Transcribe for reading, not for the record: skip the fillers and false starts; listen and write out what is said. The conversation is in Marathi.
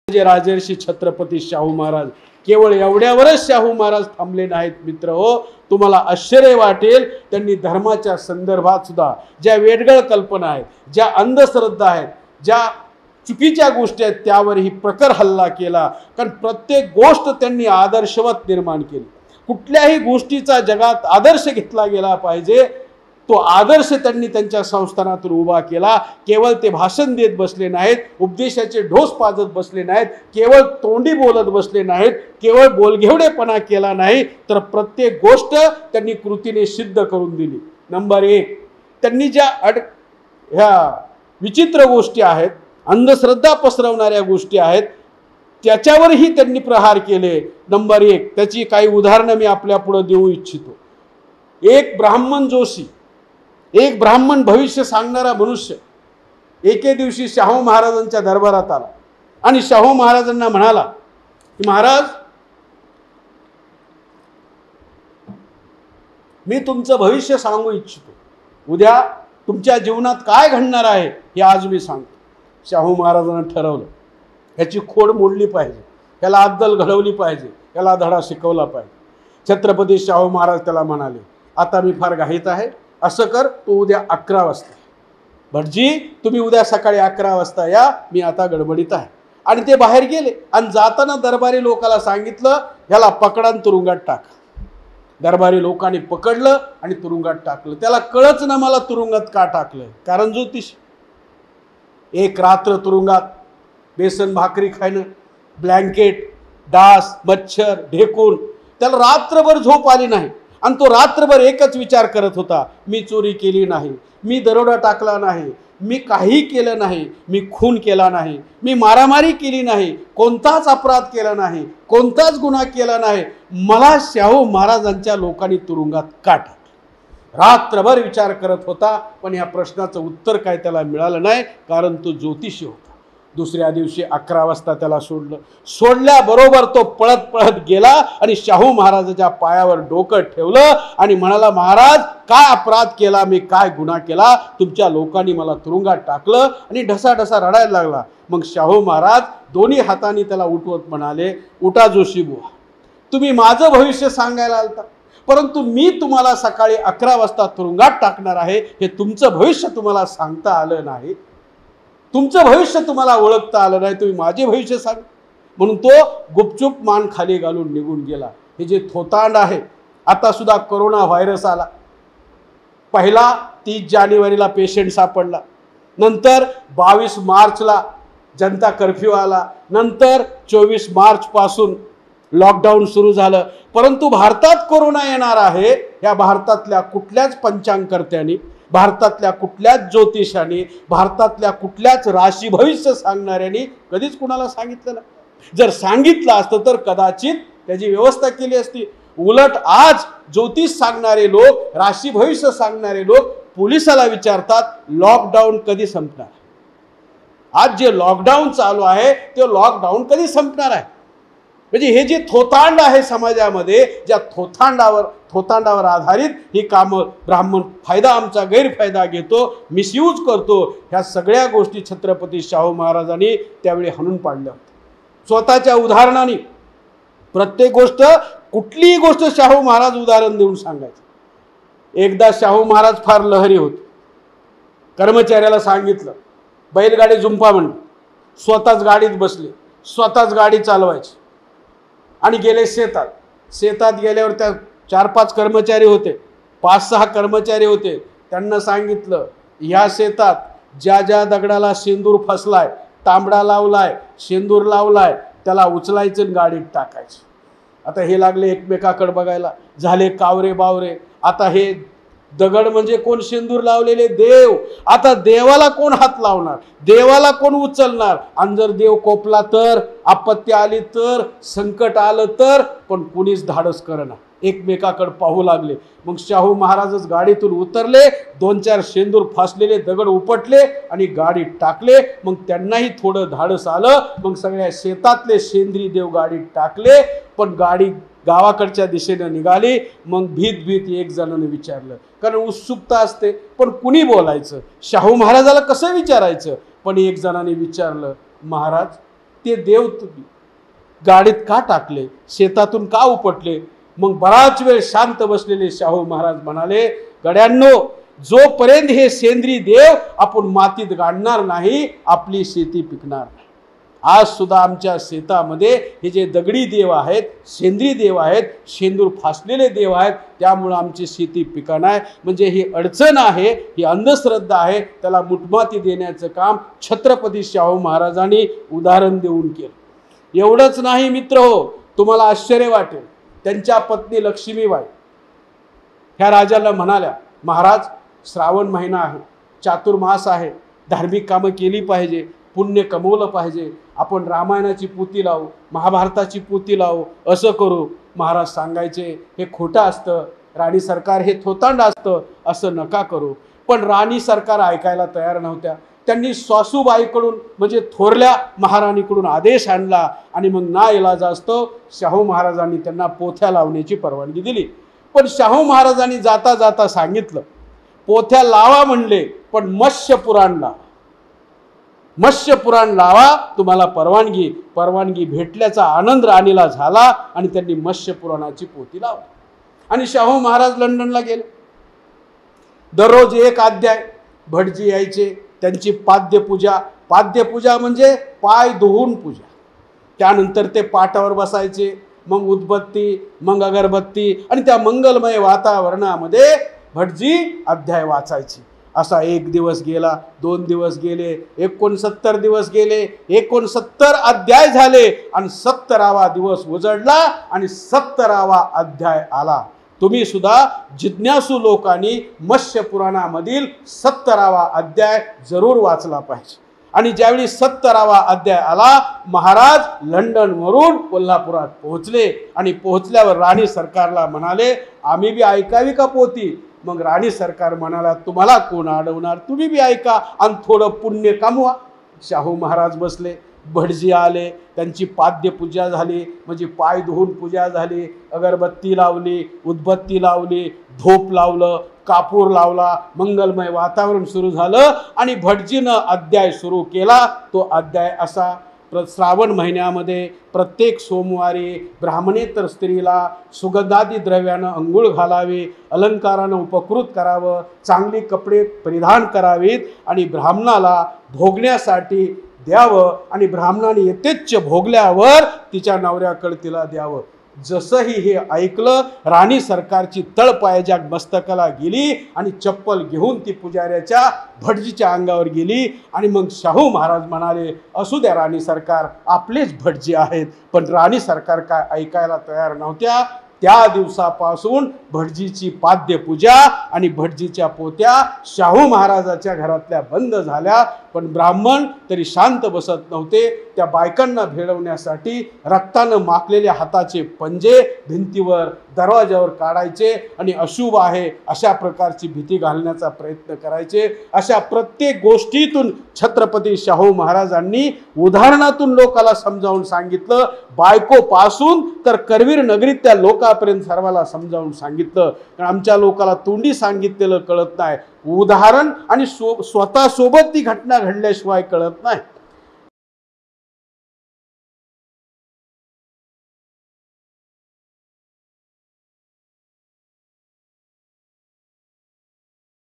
जे राजर्षी छत्रपती शाहू महाराज, केवळ एवढ्यावरच शाहू महाराज थांबले नाहीत मित्र हो। तुम्हाला आश्चर्य वाटेल, त्यांनी धर्माच्या संदर्भात सुद्धा ज्या वेडगळ कल्पना आहेत, ज्या अंधश्रद्धा आहेत, ज्या चुकीच्या गोष्टी आहेत, त्यावरही प्रखर हल्ला केला। कारण प्रत्येक गोष्ट त्यांनी आदर्शवत निर्माण केली। कुठल्याही गोष्टीचा जगात आदर्श घेतला गेला पाहिजे, तो आदर्श त्यांनी त्यांच्या संस्थानातून उभा केला। केवळ ते भाषण देत बसले नाहीत, उपदेशाचे ढोस पाजत बसले नाहीत, केवळ तोंडी बोलत बसले नाहीत, केवळ बोलघेवडेपणा केला नाही, तर प्रत्येक गोष्ट त्यांनी कृतीने सिद्ध करून दिली। नंबर 1, त्यांनी ज्या ह्या विचित्र गोष्टी आहेत, अंधश्रद्धा पसरवणाऱ्या गोष्टी आहेत, त्याच्यावरही त्यांनी प्रहार केले। नंबर 1, त्याची काही उदाहरणं मी आपल्या पुढे देऊ इच्छितो। एक ब्राह्मण जोशी, एक ब्राह्मण भविष्य सांगणारा मनुष्य एके दिवशी शाहू महाराजांच्या दरबारात आला आणि शाहू महाराजांना म्हणाला की महाराज, मी तुमचं भविष्य सांगू इच्छितो। उद्या तुमच्या जीवनात काय घडणार आहे हे आज मी सांगतो। शाहू महाराजांना ठरवलं, याची खोड मोडली पाहिजे, याला अद्दल घडवली पाहिजे, याला धडा शिकवला पाहिजे। छत्रपती शाहू महाराज त्याला म्हणाले, आता मी फार घाईत आहे, असं कर, तू उद्या 11 वाजता, भटजी तुम्ही उद्या सकाळी 11 वाजता या, मी आता गडबडीत आहे। आणि ते बाहेर गेले आणि जाताना दरबारी लोकाला सांगितलं, ह्याला पकडा आणि तुरुंगात टाक। दरबारी लोकांनी पकडलं आणि तुरुंगात टाकलं। त्याला कळच ना मला तुरुंगात का टाकलं, कारण ज्योतिष। एक रात्र तुरुंगात बेसन भाकरी खाणं, ब्लँकेट, डास, मच्छर, ढेकून, त्याला रात्रभर झोप आली नाही। आणि तो रात्रभर एकच विचार करत होता, मी चोरी केली नाही, मी दरोडा टाकला नाही, मी काही केलं नाही, मी खून केला नाही, मी मारामारी केली नाही, कोणताच अपराध केला नाही, कोणताच गुन्हा केला नाही, मला शाहू महाराजांच्या लोकांनी तुरुंगात का टाकलं? रात्रभर विचार करत होता, पण या प्रश्नाचं उत्तर काय त्याला मिळालं नाही, कारण तो ज्योतिषी होता। दुसऱ्या दिवशी 11 वाजता त्याला सोडलं। सोडल्याबरोबर तो पळत पळत गेला आणि शाहू महाराजांच्या पायावर डोकं ठेवलं आणि म्हणाला, महाराज काय अपराध केला मी, काय गुन्हा केला, तुमच्या लोकांनी मला तुरुंगात टाकलं, आणि ढसाढसा रडायला लागला। मग शाहू महाराज दोन्ही हातांनी त्याला उठवत म्हणाले, उठा जोशी बुवा, तुम्ही माझं भविष्य सांगायला आलता, परंतु मी तुम्हाला सकाळी 11 वाजता तुरुंगात टाकणार आहे, हे तुमचं भविष्य तुम्हाला सांगता आलं नाही, तुमचं भविष्य तुम्हाला ओळखता आलं नाही, तुम्ही माझे भविष्य सांग। म्हणून तो गुपचूप मान खाली घालून निघून गेला। हे जे थोतांड आहे, आता सुद्धा कोरोना व्हायरस आला, पहिला 30 जानेवारीला पेशंट सापडला, नंतर 22 मार्चला जनता कर्फ्यू आला, नंतर 24 मार्च पासून लॉकडाऊन सुरू झालं। परंतु भारतात कोरोना येणार आहे, या भारतातल्या कुठल्याच पंचांगकर्त्यांनी, भारतातल्या कुठल्याच ज्योतिषांनी, भारतातल्या कुठल्याच राशी भविष्य सांगणाऱ्यांनी कधीच कुणाला सांगितलं नाही। जर सांगितलं असतं तर कदाचित त्याची व्यवस्था केली असती। उलट आज ज्योतिष सांगणारे लोक, राशी भविष्य सांगणारे लोक पोलिसाला विचारतात, लॉकडाऊन कधी संपणार? आज जे लॉकडाऊन चालू आहे ते लॉकडाऊन कधी संपणार आहे? म्हणजे हे जे थोतांड आहे समाजामध्ये, ज्या थोतांडावर आधारित ही कामं ब्राह्मण फायदा आमचा गैरफायदा घेतो, मिसयूज करतो, ह्या सगळ्या गोष्टी छत्रपती शाहू महाराजांनी त्यावेळी हाणून पाडल्या होत्या। स्वतःच्या उदाहरणाने प्रत्येक गोष्ट, कुठलीही गोष्ट शाहू महाराज उदाहरण देऊन सांगायचं। एकदा शाहू महाराज फार लहरी होते, कर्मचाऱ्याला सांगितलं बैलगाडी जुंपा म्हणून, स्वतःच गाडीत बसले, स्वतःच गाडी चालवायची आणि गेले शेतात। शेतात गेल्यावर त्या 4-5 कर्मचारी होते, 5-6 कर्मचारी होते, त्यांना सांगितलं, ह्या शेतात ज्या ज्या दगडाला शेंदूर फसलाय, तांबडा लावलाय, शेंदूर लावलाय, त्याला उचलायचं आणि गाडीत टाकायचं। आता हे लागले एकमेकाकडे बघायला, झाले कावरे बावरे। आता हे दगड म्हणजे कोण, शेंदूर लावलेले देव, आता देवाला कोण हात लावणार, देवाला कोण उचलणार? आणि जर देव कोपला तर, आपत्ती आली तर, संकट आलं तर, पण कुणीच धाडस करणार, एकमेकाकडे पाहू लागले। मग शाहू महाराजच गाडीतून उतरले, 2-4 शेंदूर फासलेले दगड उपटले आणि गाडीत टाकले। मग त्यांनाही थोडं धाडस आलं, मग सगळ्या शेतातले शेंद्री देव गाडीत टाकले, पण गाडी गावाकडच्या दिशेने निघाली। मग भीत एक जणाने विचारलं, कारण उत्सुकता असते, पण कुणी बोलायचं, शाहू महाराजाला कसं विचारायचं? पण एक जणाने विचारलं, महाराज ते देव तुम्ही गाडीत का टाकले, शेतातून का उपटले? मग बराच वेळ शांत बसलेले शाहू महाराज म्हणाले, गड्यांनो, जोपर्यंत हे सेंद्रिय देव आपण मातीत गाडणार नाही आपली शेती पिकणार नाही. आज सुद्धा आमच्या शेतामध्ये हे जे दगडी देव आहेत, सेंद्रिय देव आहेत, शेंदूर फासलेले देव आहेत, त्यामुळे आमची शेती पिकणार नाही. म्हणजे ही अडचण आहे, ही अंधश्रद्धा आहे, त्याला मुठमाती देण्याचं काम छत्रपती शाहू महाराजांनी उदाहरण देऊन केलं. एवढंच नाही मित्रहो, तुम्हाला आश्चर्य वाटेल, त्यांच्या पत्नी लक्ष्मीबाई ह्या राजाला म्हणाल्या, महाराज श्रावण महिना आहे, चातुर्मास आहे, धार्मिक कामं केली पाहिजे, पुण्य कमवलं पाहिजे, आपण रामायणाची पोथी लावू, महाभारताची पोथी लावू, असं करू. महाराज सांगायचे हे खोटं असतं, राणी सरकार हे थोतांड असतं, असं नका करू. पण राणी सरकार ऐकायला तयार नव्हत्या. त्यांनी सासूबाईकडून म्हणजे थोरल्या महाराणीकडून आदेश आणला आणि मग नाइलाज असतो शाहू महाराजांनी त्यांना पोथ्या लावण्याची परवानगी दिली. पण शाहू महाराजांनी जाता जाता सांगितलं, पोथ्या लावा म्हणले, पण मत्स्य पुराण लावा, मत्स्य पुराण लावा, तुम्हाला परवानगी भेटल्याचा आनंद राणीला झाला आणि त्यांनी मत्स्य पुराणाची पोथी लावली. आणि शाहू महाराज लंडनला गेले. दररोज एक अध्याय भटजी यायचे, त्यांची पाद्यपूजा म्हणजे पाय धुवून पूजा. त्यानंतर ते पाटावर बसायचे, मग उदबत्ती, मग अगरबत्ती आणि त्या मंगलमय वातावरणामध्ये भटजी अध्याय वाचायचे. असा 1 दिवस गेला, 2 दिवस गेले, 69 दिवस गेले, 69 अध्याय झाले आणि 70वा दिवस उजडला आणि 70वा अध्याय आला. तुम्ही सुद्धा जिज्ञासू लोकांनी मत्स्य पुराणामधील 70वा अध्याय जरूर वाचला पाहिजे. आणि ज्यावेळी 70वा अध्याय आला, महाराज लंडनवरून कोल्हापुरात पोहोचले आणि पोहोचल्यावर राणी सरकारला म्हणाले, आम्ही बी ऐकावी का पोथी? मग राणी सरकार म्हणाला, तुम्हाला कोण अडवणार, तुम्ही बी ऐका आणि थोडं पुण्य कमवा. शाहू महाराज बसले, भटजी आले, त्यांची पाद्यपूजा झाली म्हणजे पाय धुवून पूजा झाली, अगरबत्ती लावली, उदबत्ती लावली, धूप लावलं, कापूर लावला, मंगलमय वातावरण सुरू झालं आणि भटजीनं अध्याय सुरू केला. तो अध्याय असा, श्रावण महिन्यामध्ये प्रत्येक सोमवारी ब्राह्मणेतर स्त्रीला सुगंधादी द्रव्यानं अंघोळ घालावी, अलंकारानं उपकृत करावं, चांगली कपडे परिधान करावीत आणि ब्राह्मणाला भोगण्यासाठी द्यावं आणि ब्राह्मणाने यथेच्छ भोगल्यावर तिच्या नवऱ्याकडे तिला द्यावं. जसंही हे ऐकलं, राणी सरकारची तळपायाच्या मस्तकाला गेली आणि चप्पल घेऊन ती पुजाऱ्याच्या भटजीच्या अंगावर गेली. आणि मग शाहू महाराज म्हणाले, असू द्या राणी सरकार, आपलेच भटजी आहेत. पण राणी सरकार काय ऐकायला तयार नव्हत्या. त्या दिवसापासून भटजीची पाद्यपूजा आणि भटजीच्या पोथ्या शाहू महाराजाच्या घरातल्या बंद झाल्या. पण ब्राह्मण तरी शांत बसत नव्हते. त्या बायकांना भेळवण्यासाठी रक्तानं माखलेल्या हाताचे पंजे भिंतीवर, दरवाजावर काढायचे आणि अशुभ आहे अशा प्रकारची भीती घालण्याचा प्रयत्न करायचे. अशा प्रत्येक गोष्टीतून छत्रपती शाहू महाराजांनी उदाहरणातून लोकाला समजावून सांगितलं. बायकोपासून तर करवीर नगरीत त्या लोकांपर्यंत सर्वाला समजावून सांगितलं. कारण आमच्या लोकाला तोंडी सांगितलेलं कळत नाही, उदाहरण आणि स्वतः सोबत ती घटना घडल्याशिवाय कळत नाही.